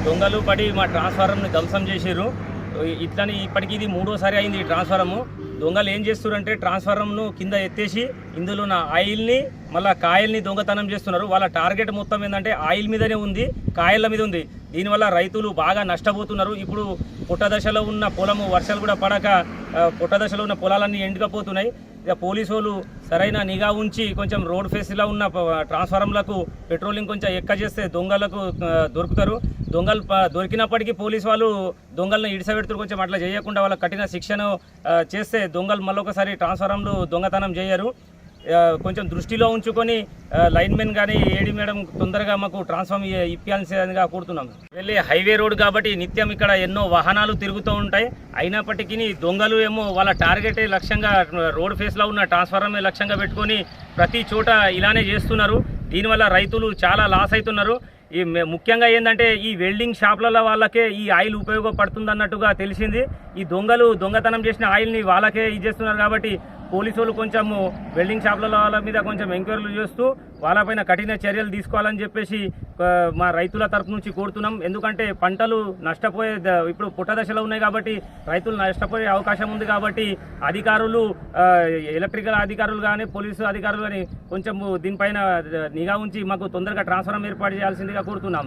దొంగలు పడి మా ట్రాన్స్ఫార్మర్ని ధ్వంసం చేసిర్రు. ఇట్లని ఇప్పటికీ ఇది మూడోసారి అయింది ఈ ట్రాన్స్ఫార్మర్. దొంగలు ఏం చేస్తున్నారంటే ట్రాన్స్ఫార్మర్ను కింద ఎత్తేసి ఇందులో ఉన్న ఆయిల్ని మళ్ళీ కాయల్ని దొంగతనం చేస్తున్నారు. వాళ్ళ టార్గెట్ మొత్తం ఏంటంటే ఆయిల్ మీదనే ఉంది, కాయల మీద ఉంది. దీనివల్ల రైతులు బాగా నష్టపోతున్నారు. ఇప్పుడు పుట్టదశలో ఉన్న పొలము వర్షాలు కూడా పడక పుట్టదశలో ఉన్న పొలాలన్నీ ఎండుకపోతున్నాయి. ఇక పోలీసు వాళ్ళు సరైన నిఘా ఉంచి కొంచెం రోడ్ ఫేస్లో ఉన్న ట్రాన్స్ఫార్మర్లకు పెట్రోలింగ్ కొంచెం ఎక్కువ చేస్తే దొంగలకు దొరుకుతారు. దొంగలు దొరికినప్పటికీ పోలీసు వాళ్ళు దొంగలను ఇడిసబెడుతారు. కొంచెం అట్లా చేయకుండా వాళ్ళ కఠిన శిక్షను చేస్తే దొంగలు మళ్ళొకసారి ట్రాన్స్ఫార్మర్లు దొంగతనం చేయరు. కొంచెం దృష్టిలో ఉంచుకొని లైన్మెన్ కానీ ఏడి మేడం తొందరగా మాకు ట్రాన్స్ఫార్మ్ ఇప్పించాల్సిందిగా కోరుతున్నాం. వెళ్ళి హైవే రోడ్ కాబట్టి నిత్యం ఇక్కడ ఎన్నో వాహనాలు తిరుగుతూ ఉంటాయి. అయినప్పటికీ దొంగలు ఏమో వాళ్ళ టార్గెట్ లక్ష్యంగా రోడ్ ఫేస్లో ఉన్న ట్రాన్స్ఫార్మర్ లక్ష్యంగా పెట్టుకొని ప్రతి చోట ఇలానే చేస్తున్నారు. దీనివల్ల రైతులు చాలా లాస్ అవుతున్నారు. ఈ ముఖ్యంగా ఏంటంటే ఈ వెల్డింగ్ షాప్లలో వాళ్ళకే ఈ ఆయిల్ ఉపయోగపడుతుంది అన్నట్టుగా తెలిసింది. ఈ దొంగతనం చేసిన ఆయిల్ని వాళ్ళకే చేస్తున్నారు కాబట్టి పోలీసు వాళ్ళు కొంచెము వెల్డింగ్ షాప్ల వాళ్ళ మీద కొంచెం ఎంక్వైరీలు చేస్తూ వాళ్ళపైన కఠిన చర్యలు తీసుకోవాలని చెప్పేసి మా రైతుల తరపు నుంచి కోరుతున్నాం. ఎందుకంటే పంటలు నష్టపోయే ఇప్పుడు పుట్టదశలో ఉన్నాయి కాబట్టి రైతులు నష్టపోయే అవకాశం ఉంది కాబట్టి అధికారులు ఎలక్ట్రికల్ అధికారులు కానీ పోలీసు అధికారులు కానీ కొంచెం దీనిపైన నిఘా ఉంచి మాకు తొందరగా ట్రాన్స్ఫార్మర్ ఏర్పాటు చేయాల్సిందిగా కోరుతున్నాం.